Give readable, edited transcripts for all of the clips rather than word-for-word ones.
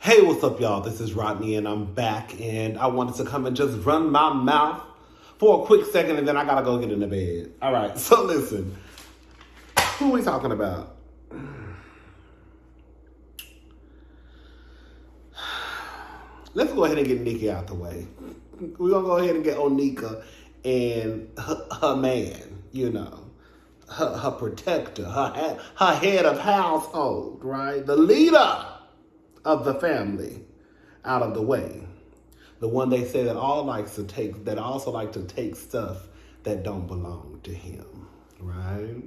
Hey, what's up, y'all? This is Rodney, and I'm back, and I wanted to come and just run my mouth for a quick second, and then I gotta go get in the bed. All right, so listen. Who are we talking about? Let's go ahead and get Nicki out the way. We're gonna go ahead and get Onika and her man, her protector, her head of household, right? The leader of the family out of the way. The one they say that also like to take stuff that don't belong to him, right?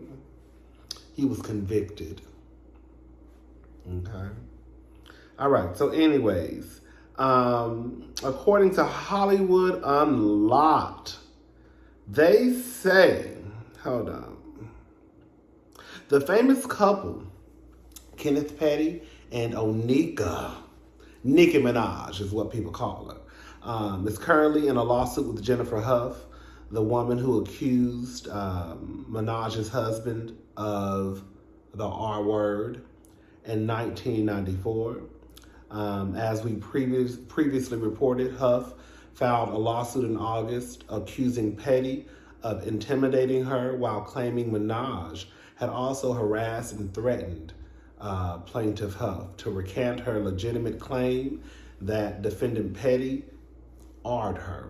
He was convicted. Okay. All right. So anyways, according to Hollywood Unlocked, they say, hold on, the famous couple, Kenneth Petty and Onika, Nicki Minaj is what people call her, is currently in a lawsuit with Jennifer Hough, the woman who accused Minaj's husband of the R word in 1994. As we previously reported, Hough filed a lawsuit in August accusing Petty of intimidating her while claiming Minaj had also harassed and threatened plaintiff Hough to recant her legitimate claim that defendant Petty R'd her.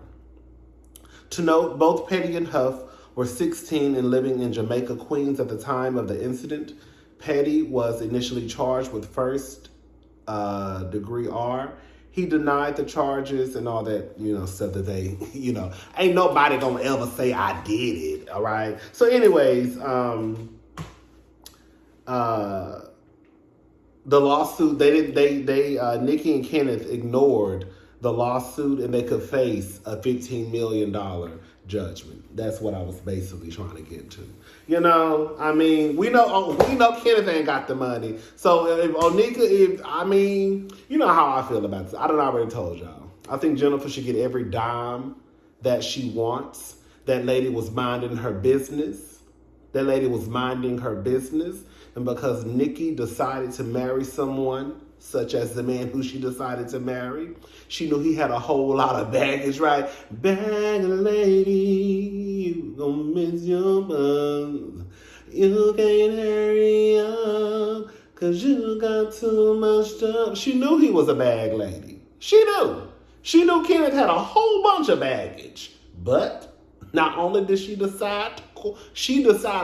To note, both Petty and Hough were 16 and living in Jamaica, Queens at the time of the incident. Petty was initially charged with first degree R. He denied the charges and all that, stuff that they, ain't nobody gonna ever say I did it, all right? So anyways, the lawsuit, Nicki and Kenneth ignored the lawsuit and they could face a $15 million judgment. That's what I was basically trying to get to. We know Kenneth ain't got the money. So if Onika, you know how I feel about this. I done already told y'all. I think Jennifer should get every dime that she wants. That lady was minding her business. And because Nicki decided to marry someone, such as the man who she decided to marry, she knew he had a whole lot of baggage, right? Bag lady, you gonna miss your buzz. You can't hurry up, cause you got too much stuff. She knew he was a bag lady. She knew. She knew Kenneth had a whole bunch of baggage. But not only did she decided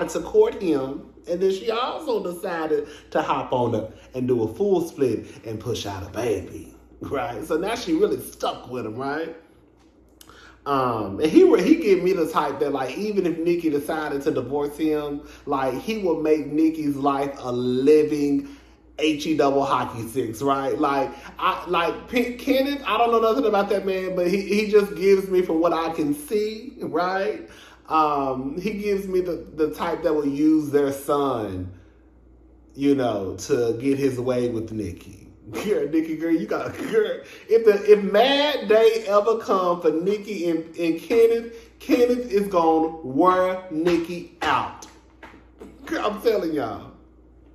to court him, and then she also decided to hop on her and do a full split and push out a baby, right? So now she really stuck with him, right? And he gave me the type that, like, even if Nicki decided to divorce him, like, he would make Nicki's life a living HE double hockey sticks, right? Kenneth, I don't know nothing about that man, but he just gives me, from what I can see, right? He gives me the type that will use their son, to get his way with Nicki. Nicki, girl, you got if Mad Day ever come for Nicki and Kenneth is gonna wear Nicki out. Girl, I'm telling y'all.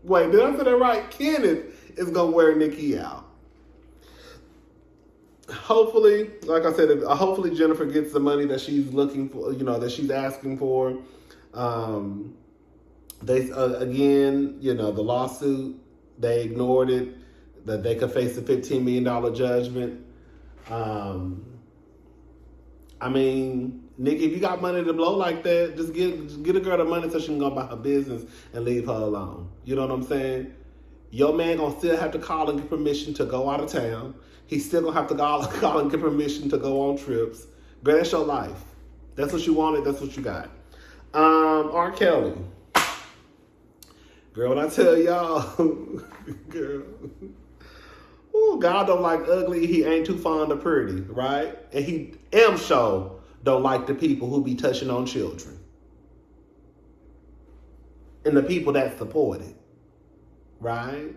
Wait, did I say that right? Kenneth is gonna wear Nicki out. Hopefully, like I said, hopefully Jennifer gets the money that she's looking for, that she's asking for. The lawsuit, they ignored it, that they could face a $15 million judgment. Nicki, if you got money to blow like that, just get a girl the money so she can go about her business and leave her alone. You know what I'm saying? Your man gonna still have to call and get permission to go out of town. He's still gonna have to call and get permission to go on trips. Girl, that's your life. That's what you wanted. That's what you got. R. Kelly. Girl, when I tell y'all, girl, ooh, God don't like ugly. He ain't too fond of pretty, right? And he sure don't like the people who be touching on children. And the people that support it, right?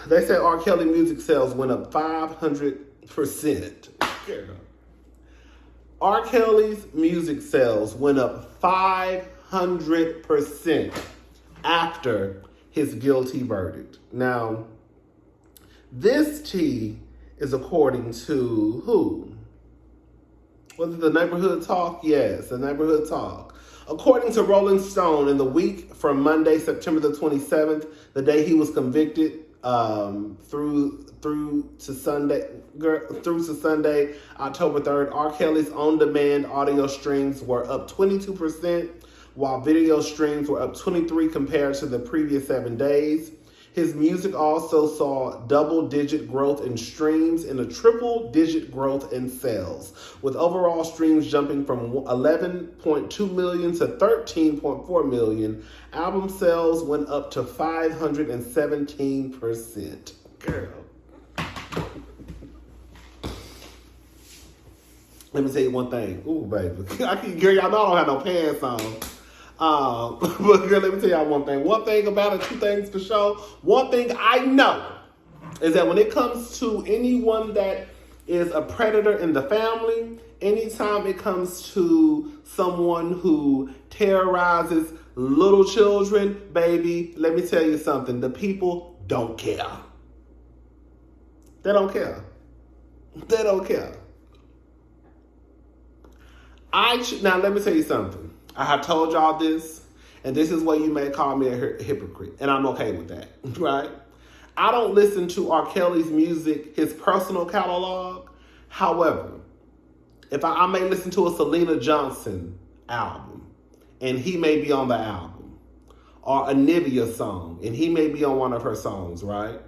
They say R. Kelly music sales went up 500%. Girl. R. Kelly's music sales went up 500% after his guilty verdict. Now, This tea is according to who? Was it the Neighborhood Talk? Yes, the Neighborhood Talk. According to Rolling Stone, in the week from Monday, September the 27th, the day he was convicted, through to Sunday, October 3rd, R. Kelly's on-demand audio streams were up 22%, while video streams were up 23% compared to the previous 7 days. His music also saw double-digit growth in streams and a triple-digit growth in sales, with overall streams jumping from 11.2 million to 13.4 million. Album sales went up to 517%. Girl. Let me tell you one thing. Ooh, baby. Girl, y'all know I don't have no pants on. But girl, let me tell y'all one thing. One thing about it, two things for sure. One thing I know is that when it comes to anyone that is a predator in the family, anytime it comes to someone who terrorizes little children, baby, let me tell you something. The people don't care. They don't care. They don't care. Now, let me tell you something. I have told y'all this, and this is where you may call me a hypocrite, and I'm okay with that, right? I don't listen to R. Kelly's music, his personal catalog. However, if I may listen to a Selena Johnson album, and he may be on the album, or a Nivea song, and he may be on one of her songs, right?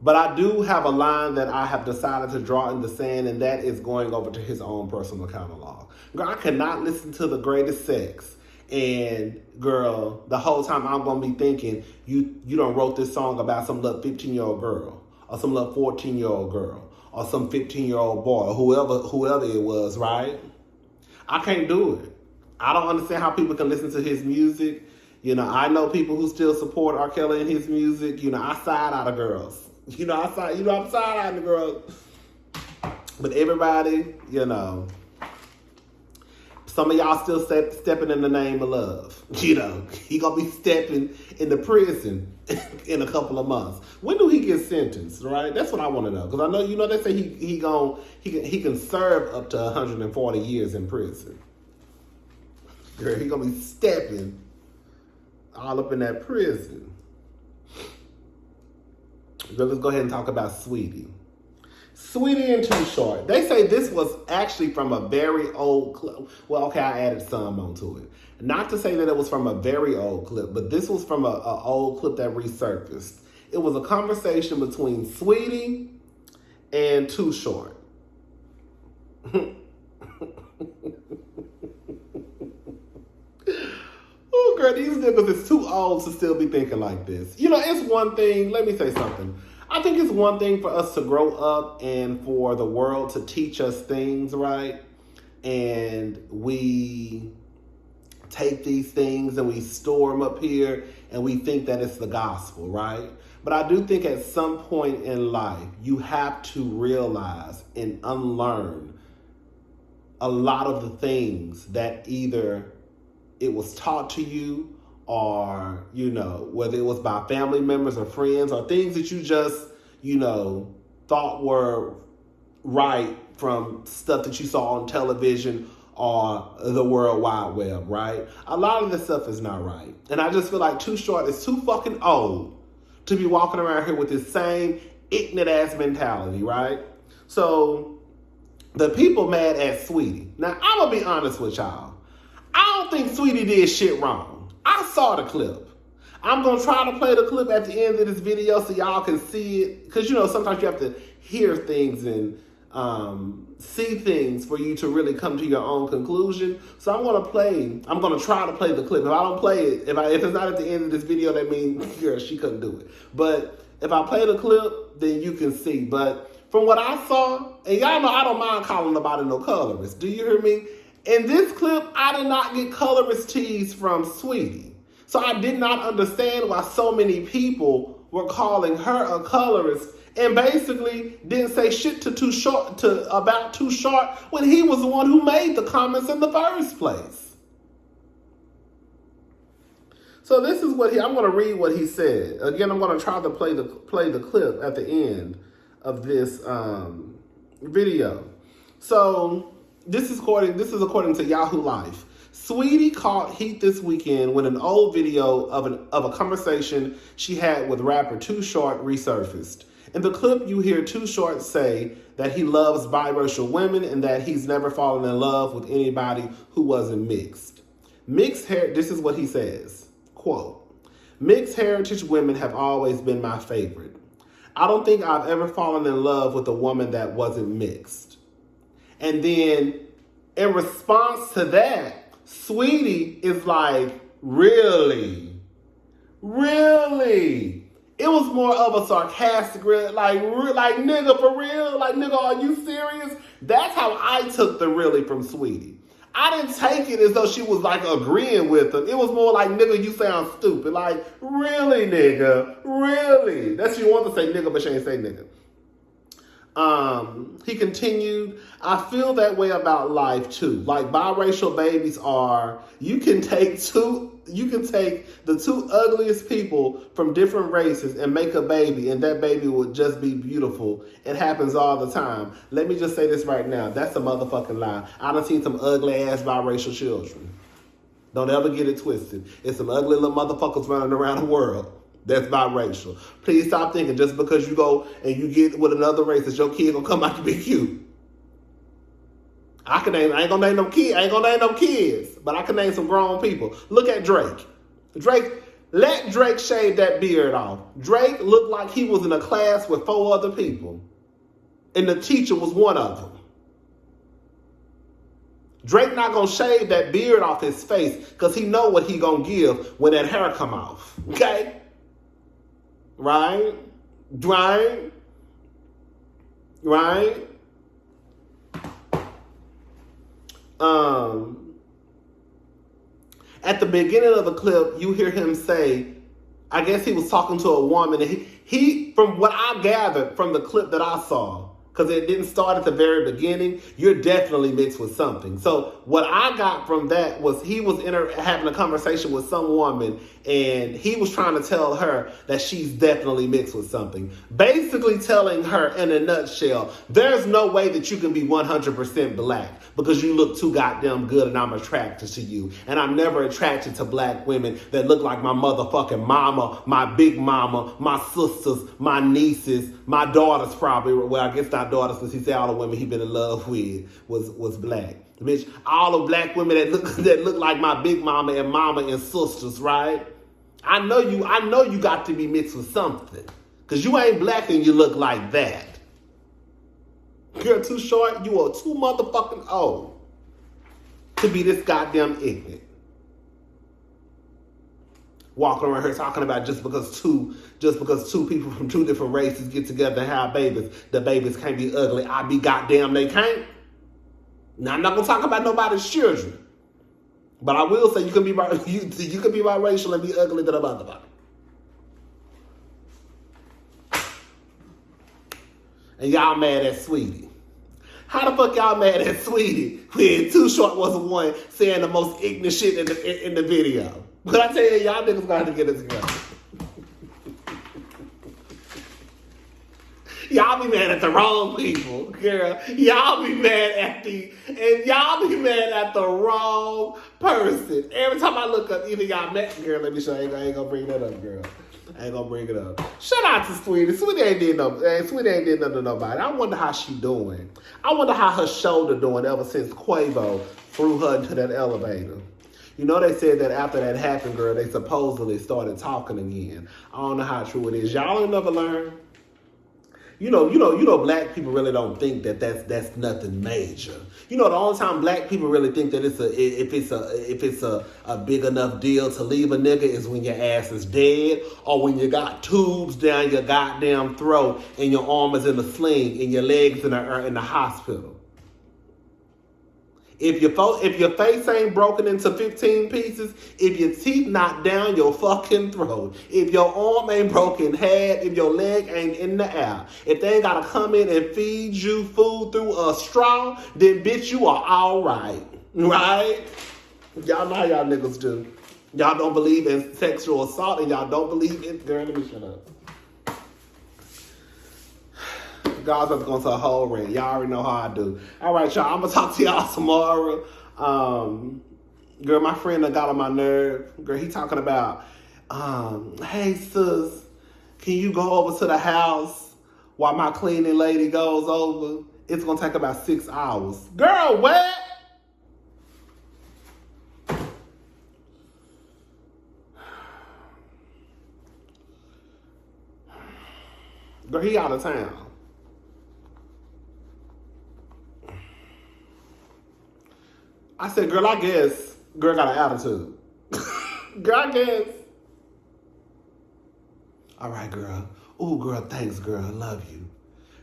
But I do have a line that I have decided to draw in the sand, and that is going over to his own personal catalog. Girl, I cannot listen to The Greatest Sex, and girl, the whole time I'm going to be thinking, you done wrote this song about some little 15-year-old girl, or some little 14-year-old girl, or some 15-year-old boy, or whoever it was, right? I can't do it. I don't understand how people can listen to his music. You know, I know people who still support R. Kelly and his music. You know, I side out of girls. I'm side eyeing the girl. But everybody, some of y'all still stepping in the name of love. He gonna be stepping into prison in a couple of months. When do he get sentenced, right? That's what I want to know. Because I know, they say he can serve up to 140 years in prison. Girl, he gonna be stepping all up in that prison. But let's go ahead and talk about Saweetie. Saweetie and Too Short. They say this was actually from a very old clip. Well, okay, I added some onto it. Not to say that it was from a very old clip, but this was from an old clip that resurfaced. It was a conversation between Saweetie and Too Short. Oh, girl, these niggas is too old to still be thinking like this. It's one thing. Let me say something. I think it's one thing for us to grow up and for the world to teach us things, right? And we take these things and we store them up here and we think that it's the gospel, right? But I do think at some point in life, you have to realize and unlearn a lot of the things that either it was taught to you, or, whether it was by family members or friends, or things that you just, thought were right from stuff that you saw on television or the World Wide Web, right? A lot of this stuff is not right. And I just feel like Too Short is too fucking old to be walking around here with this same ignorant ass mentality, right? So the people mad at Saweetie. Now, I'm going to be honest with y'all. I don't think Saweetie did shit wrong. I saw the clip. I'm going to try to play the clip at the end of this video so y'all can see it. Because, sometimes you have to hear things and see things for you to really come to your own conclusion. So I'm going to try to play the clip. If I don't play it, if it's not at the end of this video, that means, girl, she couldn't do it. But if I play the clip, then you can see. But from what I saw, and y'all know I don't mind calling nobody no colorist. Do you hear me? In this clip, I did not get colorist tees from Saweetie. So I did not understand why so many people were calling her a colorist and basically didn't say shit about Too Short when he was the one who made the comments in the first place. So this is what I'm going to read what he said. Again, I'm going to try to play the clip at the end of this video. So this is according to Yahoo Life. Saweetie caught heat this weekend when an old video of a conversation she had with rapper Too Short resurfaced. In the clip, you hear Too Short say that he loves biracial women and that he's never fallen in love with anybody who wasn't mixed. This is what he says. Quote, "Mixed heritage women have always been my favorite. I don't think I've ever fallen in love with a woman that wasn't mixed." And then in response to that, Saweetie is like, really? Really? It was more of a sarcastic, like nigga, for real? Like, nigga, are you serious? That's how I took the really from Saweetie. I didn't take it as though she was like agreeing with him. It was more like, nigga, you sound stupid. Like, really, nigga? Really? That's what you want to say, nigga, but she ain't say nigga. He continued, "I feel that way about life too. Like, biracial babies are, you can take the two ugliest people from different races and make a baby, and that baby will just be beautiful. It happens all the time. Let me just say this right now. That's a motherfucking lie. I done seen some ugly ass biracial children. Don't ever get it twisted. It's some ugly little motherfuckers running around the world that's biracial. Please stop thinking just because you go and you get with another race that your kid gonna come out to be cute. I ain't gonna name no kids, but I can name some grown people. Look at Drake. Let Drake shave that beard off. Drake looked like he was in a class with 4 other people, and the teacher was one of them. Drake not gonna shave that beard off his face because he know what he gonna give when that hair come off. Okay? Right? At the beginning of the clip, you hear him say, I guess he was talking to a woman, and he from what I gathered from the clip that I saw, because it didn't start at the very beginning, you're definitely mixed with something. So what I got from that was he was having a conversation with some woman, and he was trying to tell her that she's definitely mixed with something. Basically telling her in a nutshell, there's no way that you can be 100% black because you look too goddamn good and I'm attracted to you. And I'm never attracted to black women that look like my motherfucking mama, my big mama, my sisters, my nieces, my daughters probably. Well, I guess not daughters, because he said all the women he been in love with was black. Bitch, all the black women that look like my big mama and sisters, right? I know you got to be mixed with something. Because you ain't black and you look like that. You're too short, you are too motherfucking old to be this goddamn ignorant. Walking around here talking about just because two people from 2 different races get together and have babies, the babies can't be ugly. I be goddamn they can't. Now I'm not gonna talk about nobody's children, but I will say you can be biracial and be ugly to the motherfucker. And y'all mad at Saweetie. How the fuck y'all mad at Saweetie when Too Short was the one saying the most ignorant shit in the video? But I tell you, y'all niggas gonna have to get it together. Y'all be mad at the wrong people, girl. Y'all be mad at the wrong person. Every time I look up, either y'all met, girl, let me show you, I ain't gonna bring that up, girl. I ain't gonna bring it up. Shout out to Saweetie. Saweetie ain't did nothing to nobody. I wonder how she doing. I wonder how her shoulder doing ever since Quavo threw her into that elevator. You know, they said that after that happened, girl, they supposedly started talking again. I don't know how true it is. Y'all ain't never learned. You know, black people really don't think that's nothing major. You know, the only time black people really think that if it's a big enough deal to leave a nigga is when your ass is dead, or when you got tubes down your goddamn throat and your arm is in a sling and your legs in the hospital. If your face ain't broken into 15 pieces, if your teeth not down your fucking throat, if your arm ain't broken half, if your leg ain't in the air, if they ain't gotta come in and feed you food through a straw, then bitch, you are all right. Right? Y'all know how y'all niggas do. Y'all don't believe in sexual assault and y'all don't believe in... Girl, let me shut up. God's about to go into a whole rant. Y'all already know how I do. All right, y'all. I'm going to talk to y'all tomorrow. Girl, my friend that got on my nerve. Girl, he talking about, hey, sis, can you go over to the house while my cleaning lady goes over? It's going to take about 6 hours. Girl, what? Girl, he out of town. I said, girl, I guess girl got an attitude. Girl, I guess. All right, girl. Ooh, girl, thanks, girl. I love you.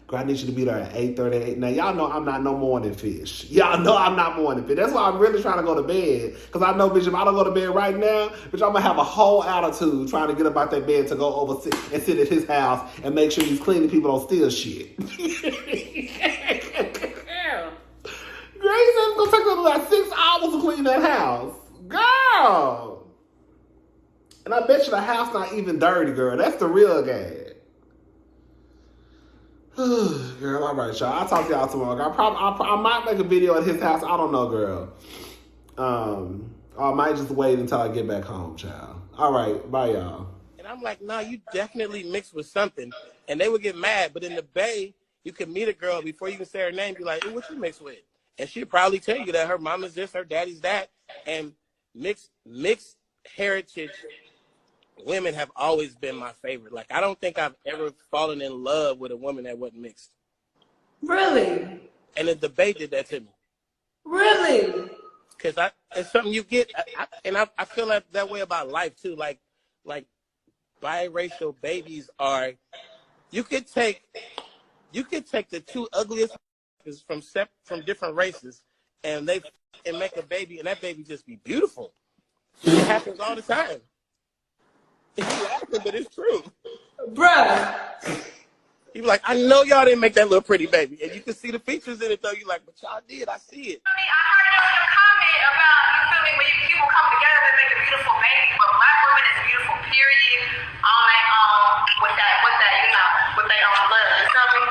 Girl, I need you to be there at 8:38. Now, y'all know I'm not no morning fish. Y'all know I'm not morning fish. That's why I'm really trying to go to bed. Because I know, bitch, if I don't go to bed right now, bitch, I'm going to have a whole attitude trying to get up out that bed to go over and sit at his house and make sure these cleaning people don't steal shit. Girl, he said it's going to take them like 6 hours to clean that house. Girl. And I bet you the house not even dirty, girl. That's the real game. Girl, all right, y'all. I'll talk to y'all tomorrow. I might make a video at his house. I don't know, girl. I might just wait until I get back home, child. All right, bye, y'all. And I'm like, no, you definitely mixed with something. And they would get mad. But in the Bay, you can meet a girl before you can say her name, be like, hey, what you mixed with? And she'd probably tell you that her mama's this, her daddy's that. And mixed heritage women have always been my favorite. Like, I don't think I've ever fallen in love with a woman that wasn't mixed. Really? And the debate did that to me. Really? Because it's something you get, I feel that way about life too. Like biracial babies are, you could take the two ugliest from different races and make a baby and that baby just be beautiful. It happens all the time. You laughing, but it's true. Bruh. You be like, I know y'all didn't make that little pretty baby. And you can see the features in it though. You like, but y'all did, I see it. I heard your comment about, you feel me, when people come together and make a beautiful baby, but black women is beautiful, period, on their with that, you know, with their own blood. You feel me?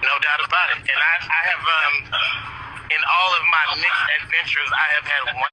No doubt about it. And I have in all of my mixed adventures, I have had one